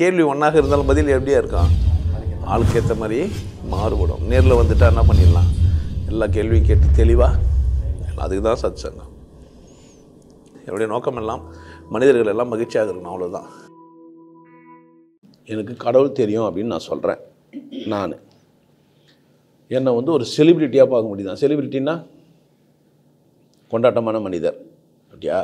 கேள்வி ஒன்றாக இருந்தாலும் பதில் எப்படியா இருக்கும்? ஆளுக்கு ஏற்ற மாதிரி மாறுபடும். நேரில் வந்துட்டா என்ன பண்ணிடலாம்? எல்லா கேள்வியும் கேட்டு தெளிவாக, அதுக்கு தான் சத் சங்கம். என்னுடைய நோக்கம் எல்லாம் மனிதர்கள் எல்லாம் மகிழ்ச்சியாக இருக்கணும், அவ்வளோதான். எனக்கு கடவுள் தெரியும் அப்படின்னு நான் சொல்கிறேன். நான் என்னை ஒரு செலிப்ரிட்டியாக பார்க்க முடியுதான்? செலிப்ரிட்டின்னா கொண்டாட்டமான மனிதர் அப்படியா?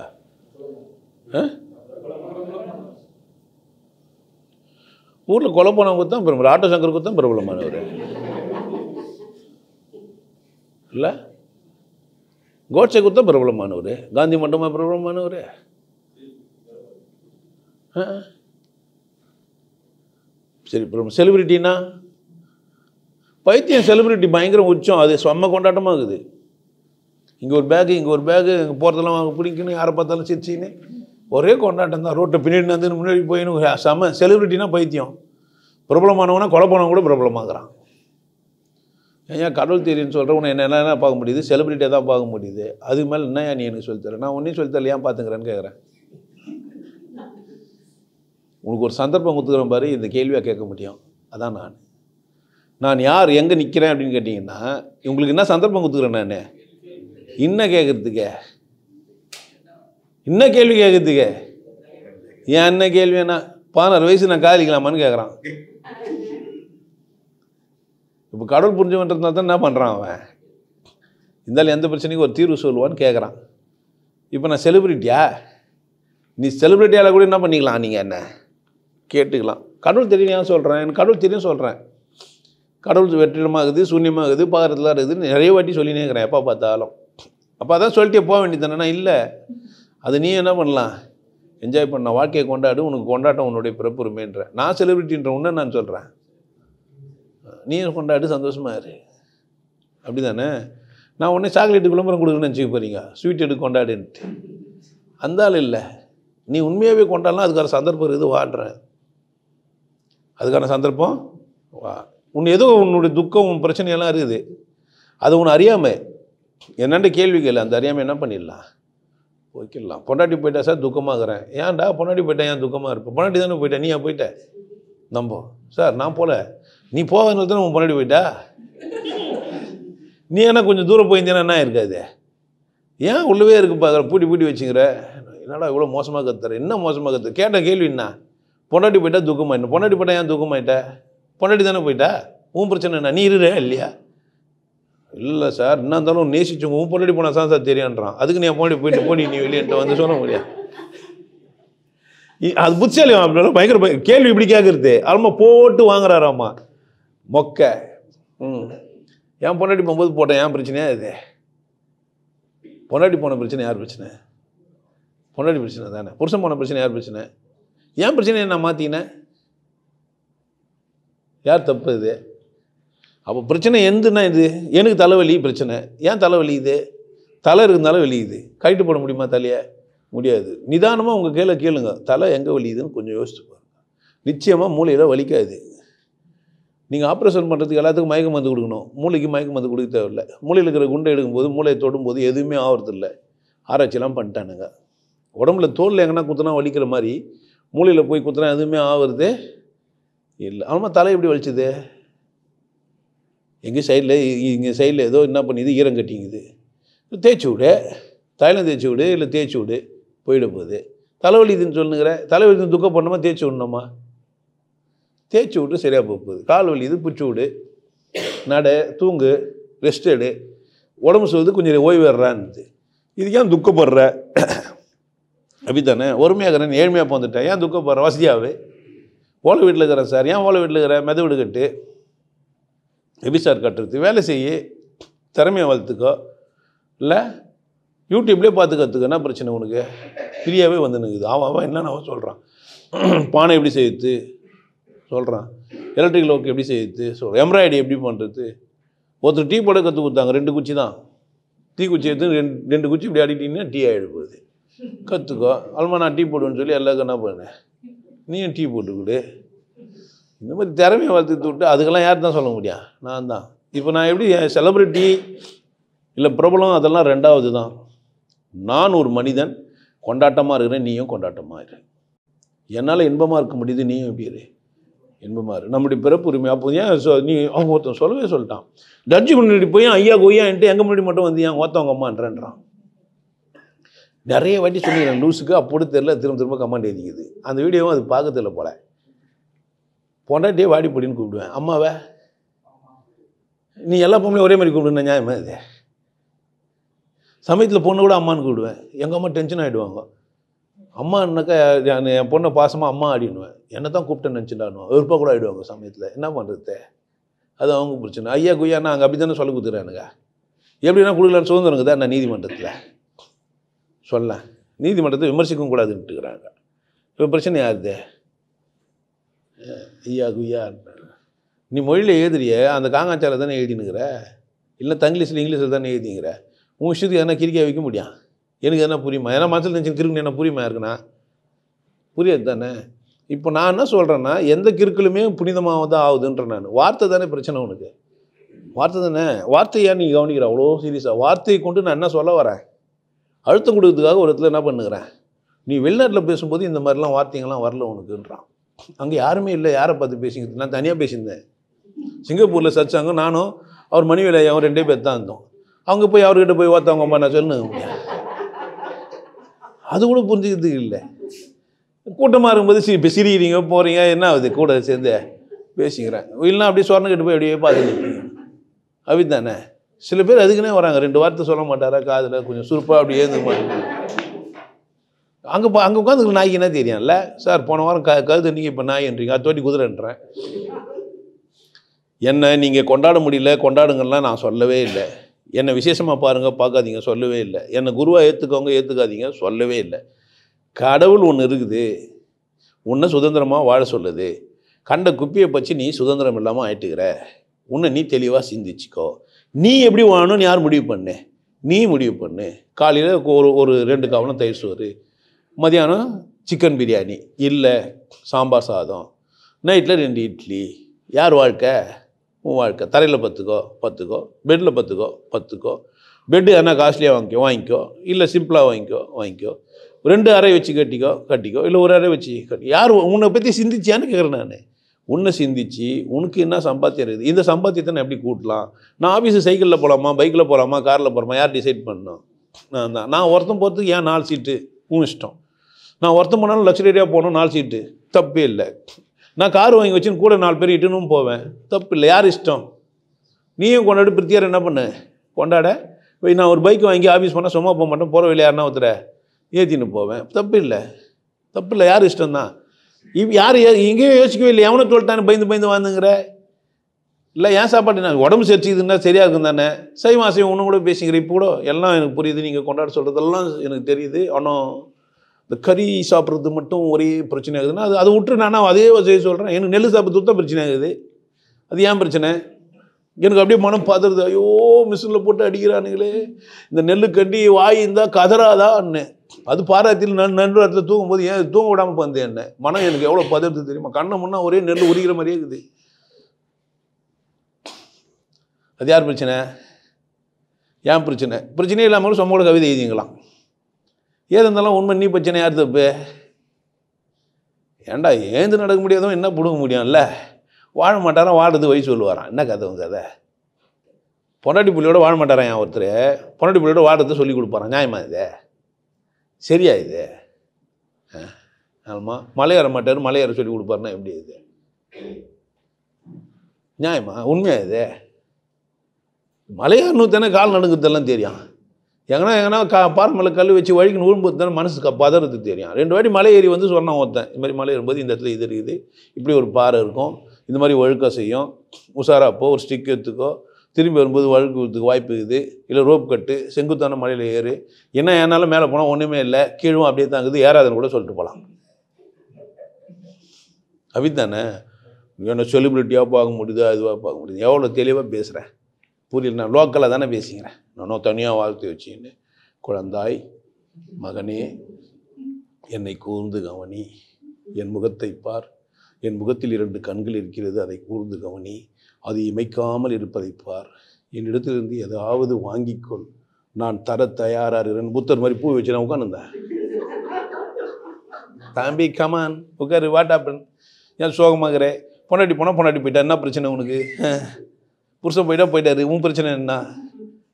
ஊரில் கொலை போனவங்க தான் பிரபலம், ஆட்டோ சங்கருக்கு தான் பிரபலமானவர் இல்லை? கோட்சேக்கு தான் பிரபலமானவர், காந்தி மண்டபமாக பிரபலமானவர். சரி, செலிபிரிட்டின்னா பைத்தியம். செலிபிரிட்டி பயங்கர உச்சம், அது செம்ம கொண்டாட்டமாக இருக்குது. இங்கே ஒரு பேகு, இங்கே ஒரு பேகு, இங்கே போகிறதெல்லாம் வாங்க பிடிக்கணும், யாரை பார்த்தாலும் சிரிச்சின்னு ஒரே கொண்டாட்டம் தான். ரோட்டை பின்னாடி வந்து முன்னாடி போயின்னு செம்ம. செலிபிரிட்டினா பைத்தியம். பிரபலமானவனா கொலை போனவங்க கூட பிரபலமாகறான். ஏன் கடவுள் தெரியுன்னு சொல்கிறேன்? உன்னை என்ன பார்க்க முடியுது? செலிபிரிட்டியாக தான் பார்க்க முடியுது. அதுக்கு மேலே என்னையா நீ எனக்கு சொல்லித்தர? நான் ஒன்றையும் சொல்லித்தரல, ஏன் பார்த்துக்கிறேன்னு கேட்குறேன். உனக்கு ஒரு சந்தர்ப்பம் கொடுத்துக்கிறேன் பாரு, இந்த கேள்வியாக கேட்க முடியும். அதான் நான் யார், எங்கே நிற்கிறேன் அப்படின்னு கேட்டிங்கன்னா, உங்களுக்கு என்ன சந்தர்ப்பம் கொடுத்துக்கிறேன்? நான் இன்னும் கேட்குறதுக்கு, இன்னும் கேள்வி கேட்குறதுக்கு. ஏன் என்ன கேள்வி? என்ன 16 வயசு நான் காதலிக்கலாமான்னு கேட்குறான். இப்போ கடவுள் புரிஞ்சுன்றதுனால தான் என்ன பண்ணுறான் அவன்? இருந்தாலும் எந்த பிரச்சனைக்கும் ஒரு தீர்வு சொல்லுவான்னு கேட்குறான். இப்போ நான் செலிபிரிட்டியா? நீ செலிபிரிட்டியால் கூட என்ன பண்ணிக்கலாம்? நீங்கள் என்ன கேட்டுக்கலாம். கடவுள் தெரியும் ஏன் சொல்கிறேன்? எனக்கு கடவுள் தெரியும் சொல்கிறேன். கடவுள் வெற்றிடமாகுது, சூன்யமாகுது, பாக்கிறதுலாம் இருக்குது, நிறைய வாட்டி சொல்லினே இருக்கிறேன் எப்போ பார்த்தாலும். அப்போ அதான் சொல்லிட்டே போக வேண்டியதானே? இல்லை, அது நீ என்ன பண்ணலாம்? என்ஜாய் பண்ண, வாழ்க்கையை கொண்டாடு, உனக்கு கொண்டாட்டம் உன்னுடைய பிறப்புரிமைன்ற. நான் செலிபிரிட்டின்ற உன்ன நான் சொல்கிறேன், நீ கொண்டாடு, சந்தோஷமாக இரு. அப்படி தானே? நான் உடனே சாக்லேட்டு விளம்பரம் கொடுக்குறேன்னு நினச்சிக்க போகிறீங்க, ஸ்வீட் எடுத்து கொண்டாடுன்ட்டு. அந்த ஆள் இல்லை. நீ உண்மையாகவே கொண்டாடலாம், அதுக்கான சந்தர்ப்பம் இருக்குது, வாழ்கிறேன். அதுக்கான சந்தர்ப்பம் வா. உன் ஏதோ உன்னுடைய துக்கம், உன் பிரச்சனையெல்லாம் இருக்குது, அது உன்னை அறியாமல் என்னென்ன கேள்வி கேளு. அந்த அறியாமல் என்ன பண்ணிடலாம்? போய்க்கிடலாம். பொண்டாட்டி போயிட்டா சார் துக்கமாகறேன். ஏன்டா பொண்டாட்டி போயிட்டா ஏன் துக்கமாக இருப்பேன்? பொண்டாட்டி தானே போயிட்டா, நீ ஏன் போயிட்ட? நம்போ சார், நான் போகல, நீ போகிறதுனால தானே உன் பொண்டாட்டி போயிட்டா. நீ என்ன கொஞ்சம் தூரம் போயிருந்தேன்னா என்ன இருக்காது? ஏன் உள்ளவே இருக்கு பார்க்குற, பூட்டி வச்சுக்கிற? என்னடா இவ்வளோ மோசமாக கத்துற? என்ன மோசமாக கத்துற? கேட்ட கேள்வி என்ன? பொண்டாட்டி போயிட்டா துக்கமாயிட்டேன். பொண்டாட்டி போயிட்டா ஏன் துக்கமாயிட்ட? பொண்டாட்டி தானே போயிட்டா, உன் பிரச்சனை என்ன? நீ இருற இல்லையா? இல்லை சார், என்ன இருந்தாலும் நேசிச்சவங்க உன் பொண்டாட்டி போனால் தான் சார் தெரியான்றான். அதுக்கு நீ பொண்டாட்டி போயிட்டு போடி நீ வெளியேன்ட்டு வந்து சொல்ல முடியாது. அது புத்திசாலி அப்படின்னா பயங்கர கேள்வி இப்படி கேட்குறது. அம்மா போட்டு வாங்குறாராம்மா மொக்க. ஏன் பொண்டாட்டி போகும்போது போட்டேன், ஏன் பிரச்சனையா இது? பொண்டாட்டி போன பிரச்சனை யார் பிரச்சனை? பொண்டாட்டி பிரச்சனை தானே. புருஷன் போன பிரச்சனை யார் பிரச்சனை? ஏன் பிரச்சனையை நான் மாற்றினேன்? யார் தப்பு இது? அப்போ பிரச்சனை எந்துன்னா இது எனக்கு தலைவலி பிரச்சனை. ஏன் தலைவலி? இது தலை இருந்தாலும் வெளியுது. கைட்டு போட முடியுமா தலையை? முடியாது. நிதானமாக உங்கள் கீழே கேளுங்க, தலை எங்கே வலியுதுன்னு கொஞ்சம் யோசிச்சு பாருங்க. நிச்சயமாக மூளையில் வலிக்காது. நீங்கள் ஆப்ரேஷன் பண்ணுறதுக்கு எல்லாத்துக்கும் மயக்க மருந்து கொடுக்கணும், மூளைக்கு மயக்க மருந்து கொடுக்க தேவையில்லை. மூளையில் இருக்கிற குண்டை எடுக்கும்போது, மூளையை தொடும்போது எதுவுமே ஆகிறதில்லை. ஆராய்ச்சியெல்லாம் பண்ணிட்டானுங்க. உடம்புல தோலில் எங்கன்னா குத்துனா வலிக்கிற மாதிரி மூளையில் போய் குத்துனா எதுவுமே ஆகுறது இல்லை. ஆமாம், தலை எப்படி வலிச்சுது? எங்கள் சைடில், இங்கே சைடில் ஏதோ என்ன பண்ணிது, ஈரம் கட்டிங்குது. தேய்ச்சி விடு, தைலம் தேய்ச்சி விடு, இல்லை தேய்ச்சி விடு, போயிட போகுது. தலைவலிதுன்னு சொல்லுங்கிற, தலைவலிது துக்கம் பண்ணணுமா தேய்ச்சி விடணுமா? தேய்ச்சி விட்டு சரியாக போகுது. கால் வலிது பிடிச்சி விடு, நட, தூங்கு, ரெஸ்ட் எடு, உடம்பு சொல்லுது கொஞ்சம் ஓய்வு வர்றான்னு. இதுக்கு ஏன் துக்கப்படுற? அப்படி தானே. ஒருமையாகிறேன், ஏழ்மையாக போந்துட்டேன், ஏன் துக்கப்படுற? வசதியாகவே ஓலை வீட்டில் இருக்கிறேன் சார், ஏன் ஓலை வீட்டில் இருக்கிற? மெத வீடு கட்டு, எபிசார் கட்டுறது, வேலை செய்ய, திறமையை வளர்த்துக்கோ, இல்லை யூடியூப்லேயே பார்த்து கற்றுக்க. என்ன பிரச்சனை உனக்கு? ஃப்ரீயாகவே வந்து நிற்குது. அவன் என்னன்னு அவன் சொல்கிறான். பானை எப்படி செய்யுது சொல்கிறான், எலக்ட்ரிக்கல் ஒர்க் எப்படி செய்யுது சொல்கிறான், எம்ப்ராய்டரி எப்படி பண்ணுறது. ஒருத்தர் டீ போட கற்றுக் கொடுத்தாங்க, 2 குச்சி தான். டீ குச்சி எடுத்து 2 குச்சி இப்படி அடிக்கிட்டீங்கன்னா டீ ஆகிடு போகுது. கற்றுக்கோ. அல்மா நான் டீ போடுவேன்னு சொல்லி எல்லாருக்கும் என்ன பண்ணேன், நீயும் டீ போட்டுக்கிடு. இந்த மாதிரி திறமையை வளர்த்துட்டு விட்டு அதுக்கெல்லாம் யார் தான் சொல்ல முடியும்? நான் தான். இப்போ நான் எப்படி செலிப்ரிட்டி இல்லை பிரபலம், அதெல்லாம் ரெண்டாவது தான். நான் ஒரு மனிதன், கொண்டாட்டமாக இருக்கிறேன், நீயும் கொண்டாட்டமாக இரு. என்னால் இன்பமாக இருக்க முடியுது, நீ எப்படி இரு, இன்பமாக இரு, நம்முடைய பிறப்பு உரிமை. அப்போ ஏன் நீ அவங்க ஒருத்தன் சொல்லவே சொல்லிட்டான், ஜட்ஜி முன்னாடி போய் ஐயா கொய்யான்ட்டு எங்கள் முன்னாடி மட்டும் வந்து ஏன் ஓத்தவங்க அம்மான்றான். நிறைய வாட்டி சொல்லிக்கிறேன் லூஸுக்கு, அப்போது தெரில, திரும்ப திரும்ப கமெண்ட் எழுதிக்குது. அந்த வீடியோவும் அது பார்க்க தெரியல போல. பொண்டாட்டியே வாடி பொடின்னு கூப்பிடுவேன், அம்மாவை நீ எல்லா பொண்ணுலையும் ஒரே மாதிரி கூப்பிடுன நியாயமா இது? சமயத்தில் பொண்ணு கூட அம்மான்னு கூப்பிடுவேன், எங்கள் அம்மா டென்ஷன் ஆகிடுவாங்க. அம்மானாக்கா என் பொண்ணை பாசமாக அம்மா ஆடினுவேன், என்னை தான் கூப்பிட்டேன்னு நினச்சிட்டானுவேன், வெறுப்பாக கூட ஆகிடுவாங்க சமயத்தில். என்ன பண்ணுறது, அது அவங்க பிரச்சனை. ஐயா குய்யாண்ணா அங்கே அப்படி தானே சொல்லி கொடுத்துறானுங்க, எப்படின்னா கொடுக்கலான்னு சுதந்திரங்க தான் நான் நீதிமன்றத்தில் சொல்ல, நீதிமன்றத்தை விமர்சிக்கவும் கூடாதுன்ட்டுக்கிறாங்க. இப்போ பிரச்சனை யாருது? ஐயா குய்யா நீ மொழியில் எழுதுறிய அந்த காங்காச்சாரம் தானே எழுதினுங்கிற, இல்லை தங்கிலீஷில் இங்கிலீஷில் தானே எழுதிங்கிற, உன் விஷயத்துக்கு எதனா கிரிக்கையாக வைக்க முடியும்? எனக்கு எதனா புரியுமா? ஏன்னா மனசில் நினச்சி கிறுக்கு என்ன புரியுமா இருக்குண்ணா? புரியாது தானே. இப்போ நான் என்ன சொல்கிறேன்னா, எந்த கிறுக்களுமே புனிதமாக தான் ஆகுதுன்ற நான். வார்த்தை தானே பிரச்சனை உனக்கு, வார்த்தை தானே. வார்த்தையா நீ கவனிக்கிற அவ்வளோ சீரியஸாக? வார்த்தையை கொண்டு நான் என்ன சொல்ல வரேன், அழுத்தம் கொடுக்கறதுக்காக ஒரு இடத்துல என்ன பண்ணுகிறேன், நீ வெளிநாட்டில் பேசும்போது இந்த மாதிரிலாம் வார்த்தைங்கள்லாம் வரல உனக்குன்றான். அங்கே யாருமே இல்லை, யாரை பார்த்து பேசிக்கிறது? நான் தனியாக பேசியிருந்தேன் சிங்கப்பூரில் சர்ச்சாங்க, நானும் அவர் மணிவேலை அவன் 2 பேர் தான் இருந்தோம். அவங்க போய் அவர்கிட்ட போய் ஓத்தவங்கம்மா நான் சொல்லுங்க, அது கூட புரிஞ்சுக்கிறதுக்கு இல்லை. கூட்டமாக இருக்கும்போது இப்போ சிரிக்கிறீங்க போகிறீங்க, என்ன ஆகுது, கூட சேர்ந்து பேசிக்கிறேன். இல்லைன்னா அப்படியே சொர்ணக்கிட்ட போய் அப்படியே பார்த்துட்டு அப்படி தானே. சில பேர் அதுக்குன்னே வராங்க, 2 வார்த்தை சொல்ல மாட்டாரா, காதில் கொஞ்சம் சுருப்பாக அப்படி ஏந்து மாட்டாங்க. அங்கே உட்காந்து நாய்க்கு என்ன தெரியும்ல சார், போன வாரம் கழுது நீங்கள் இப்போ நாய்ன்றீங்க, அது தோட்டி குதிரைன்றேன். என்னை நீங்கள் கொண்டாட முடியல, கொண்டாடுங்கலாம் நான் சொல்லவே இல்லை. என்னை விசேஷமாக பாருங்கள், பார்க்காதீங்க சொல்லவே இல்லை. என்னை குருவாக ஏற்றுக்கோங்க, ஏற்றுக்காதீங்க சொல்லவே இல்லை. கடவுள் ஒன்று இருக்குது, உன்னை சுதந்திரமாக வாழ சொல்லுது. கண்ட குப்பியை பற்றி நீ சுதந்திரம் இல்லாமல் ஆயிட்டுக்கிற, உன்னை நீ தெளிவாக சிந்திச்சிக்கோ. நீ எப்படி வாழணும்னு யார் முடிவு பண்ணு? நீ முடிவு பண்ணு. காலையில் ஒரு 2 கவனம் தயிர் சோறு, மதியானம் சிக்கன் பிரியாணி, இல்லை சாம்பார் சாதம், நைட்டில் 2 இட்லி. யார் வாழ்க்கை? உன் வாழ்க்கை. தரையில் பத்துக்கோ, பெட்டில் பத்துக்கோ. பெட்டு என்ன காஸ்ட்லியாக வாங்கிக்கோ, இல்லை சிம்பிளாக வாங்கிக்கோ. 2 அறை வச்சு கட்டிக்கோ, இல்லை ஒரு அறை வச்சு கட்டி. யார் உன்னை பற்றி சிந்திச்சியான்னு கேட்குறேன் நான். உன்னை சிந்திச்சு உனக்கு என்ன சம்பாத்தியம் இருக்குது, இந்த சம்பாத்தியத்தை நான் எப்படி கூட்டலாம்? நான் ஆஃபீஸு சைக்கிளில் போகலாமா, பைக்கில் போகலாமா, காரில் போகலாமா, யார் டிசைட் பண்ணணும்? நான் தான். நான் ஒருத்தன் போகிறதுக்கு ஏன் 4 சீட்டு உன் இஷ்டம். நான் ஒருத்தன் போனாலும் லக்ஸரியாக போகணும், 4 சீட்டு தப்பே இல்லை. நான் கார் வாங்கி வச்சுன்னு கூட 4 பேர் இட்டுன்னு போவேன், தப்பு இல்லை. யார் இஷ்டம்? நீயும் கொண்டாடு, பிரித்தியார் என்ன பண்ணு கொண்டாட. நான் ஒரு பைக் வாங்கி ஆஃபீஸ் போனால் சும்மா போக மாட்டேன், போகிற வெளியே யாருன்னா ஒருத்தர ஏற்றின்னு போவேன், தப்பு இல்லை. யார் இஷ்டம் தான். யார் எங்கேயும் யோசிக்கவே இல்லை, எவனை சொல்லிட்டானே பயந்து வாழ்ந்துங்கிற. இல்லை ஏன் சாப்பாடு நான் உடம்பு சரிச்சுதுன்னா சரியாக இருக்கும் தானே. சைவம் ஒன்றும் கூட பேசிக்கிற. இப்போ கூட எல்லாம் எனக்கு புரியுது, நீங்கள் கொண்டாட சொல்கிறதெல்லாம் எனக்கு தெரியுது. ஆனால் இந்த கறி சாப்பிட்றது மட்டும் ஒரே பிரச்சனை ஆகுதுன்னா அதை விட்டு நானா அதே செய்ய சொல்கிறேன். எனக்கு நெல் சாப்பிட்றது தான் பிரச்சனை ஆகுது. அது ஏன் பிரச்சனை? எனக்கு அப்படியே மனம் பதறுது. ஐயோ மிஷினில் போட்டு அடிக்கிறானுங்களே, இந்த நெல் கண்டி வாய் இருந்தால் கதறாதான்னு. அது பாராத்தில் நன்று இடத்துல தூங்கும்போது ஏன் தூங்க விடாமல் வந்தேன் என்ன மனம் எனக்கு எவ்வளோ பதறுது தெரியுமா? கண்ணை முன்னா ஒரே நெல் உரிக்கிற மாதிரியே இருக்குது. அது யார் பிரச்சனை? ஏன் பிரச்சனையே இல்லாமல் சும்மா கூட கவிதை எழுதிங்களாம். ஏது இருந்தாலும் உண்மை நீ பிரச்சனை யார் தப்பு? ஏன்டா ஏந்து நடக்க முடியாதவன் என்ன பிடுங்க முடியும்ல? வாழ மாட்டாரான், வாடுறது வழி சொல்லுவாரான். என்ன கதை உங்க கதை? பொண்டாட்டி புள்ளியோட வாழ மாட்டாரான் ஏன் ஒருத்தர், பொண்டாட்டி புள்ளியோட வாடுறதை சொல்லி கொடுப்பாரான். நியாயமா இது? சரியா இது? ஆமாம். மலையேற மாட்டார், மலையேற சொல்லி கொடுப்பாருன்னா எப்படி இது நியாயமா? உண்மையா இது? மலையேறணும் தானே கால் நடுங்கிறதெல்லாம் தெரியும். எங்கன்னா பாறை மேலே கல் வச்சு வழிக்கு விழும்போது தானே மனசு பதறது தெரியும். 2 வாட்டி மலை ஏறி வந்து சொன்னான் ஒருத்தன், இந்த மாதிரி மலை ஏறும்போது இந்த இடத்துல இது இருக்குது, இப்படி ஒரு பாறை இருக்கும், இந்த மாதிரி ஒழுக்க செய்யும், உஷாராப்போ ஒரு ஸ்டிக் எடுத்துக்கோ, திரும்பி வரும்போது வழுக்குறதுக்கு வாய்ப்பு இருக்குது, இல்லை ரோப் கட்டு, செங்குத்தான மலையில் ஏறு. என்ன ஏன்னாலும் மேலே போனால் ஒன்றுமே இல்லை, கீழும் அப்படியே தாங்குது, ஏறாதுன்னு கூட சொல்லிட்டு போகலாம். அப்படித்தானே? என்ன செலிபிரிட்டியாக பார்க்க முடியுது, அதுவாக பார்க்க முடியுது. எவ்வளோ தெளிவாக பேசுகிறேன், புரியல. நான் லோக்கலாக தானே பேசிக்கிறேன், நானும் தனியாக வாழ்த்து வச்சுன்னு. குழந்தாய், மகனே, என்னை கூர்ந்து கவனி, என் முகத்தை பார், என் முகத்தில் 2 கண்கள் இருக்கிறது, அதை கூர்ந்து கவனி, அது இமைக்காமல் இருப்பதை பார், என்னிடத்திலிருந்து ஏதாவது வாங்கிக்கொள், நான் தர தயாராக இருக்கிறேன். புத்தர் மாதிரி பூ வச்சு நான் உட்காந்துருந்தேன். தம்பி கமான் உட்காரு வாட் ஹேப்பன் ஏன் சோகமாகற பொண்டாட்டி போனால் பொண்டாட்டி போயிட்டா என்ன பிரச்சனை உனக்கு புருஷன் போயிட்டாரு உன் பிரச்சனை என்ன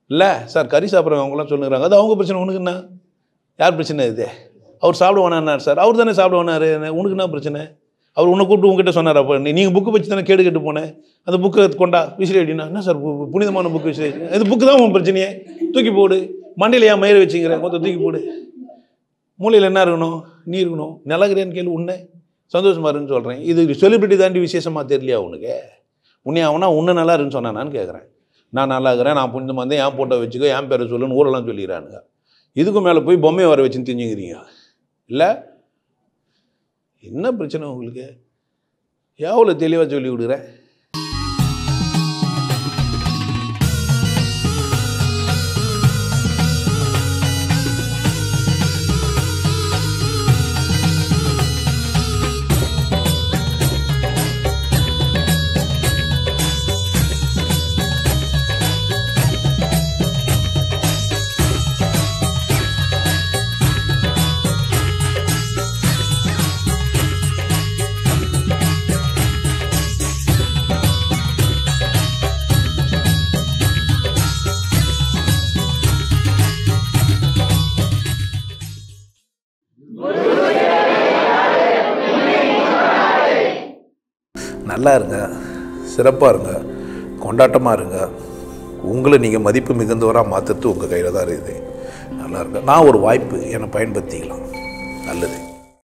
இல்லை சார் கறி சாப்பிட்றவங்க அவங்களாம் சொல்லுறாங்க அது அவங்க பிரச்சனை உனக்கு என்ன யார் பிரச்சனை இது அவர் சாப்பிடுவானார் சார் அவர் தானே சாப்பிடுவானாரு உனக்கு என்ன பிரச்சனை அவர் உன்னை கூப்பிட்டு உங்ககிட்ட சொன்னார் அப்போ நீங்கள் புக்கு வச்சு தானே கேடு கேட்டு போனேன் அந்த புக்கை கொண்டா விசிறி அப்படின்னா என்ன சார் புனிதமான புக்கு விசிறி இது புக்கு தான் உன் பிரச்சனையே தூக்கி போடு மண்டையில் ஏன் மயிரை வச்சுக்கிற கொஞ்சம் தூக்கி போடு மூலையில் என்ன இருக்கணும் நீ இருக்கணும் நல்லாகிறேன்னு கேள்வி உன்னை சந்தோஷமா இருன்னு சொல்கிறேன் இது செலிபிரிட்டி தாண்டி விசேஷமாக தெரியலையா உனக்கு உன்னை அவனா உன்னை நல்லா இருக்குன்னு சொன்னான்னு கேட்குறேன் நான் நல்லா இருக்கிறேன் நான் புனிதமாக இருந்தேன் ஏன் போட்டோ வச்சுக்கோ ஏன் பேரை சொல்லுன்னு ஊரெல்லாம் சொல்லிடுறானுங்க இதுக்கும் மேலே போய் பொம்மையை வர வச்சுன்னு தெரிஞ்சுக்கிறீங்க இல்லை என்ன பிரச்சனை உங்களுக்கு எவ்வளோ தெளிவாக சொல்லி விடுறேன் நல்லா இருங்க சிறப்பாக இருங்க கொண்டாட்டமாக இருங்க உங்களை நீங்கள் மதிப்பு மிகுந்தவராக மாற்றுறது உங்கள் கையில் தான் இருக்குது நல்லா இருங்க நான் ஒரு வாய்ப்பு என்னை பயன்படுத்திக்கலாம் நல்லது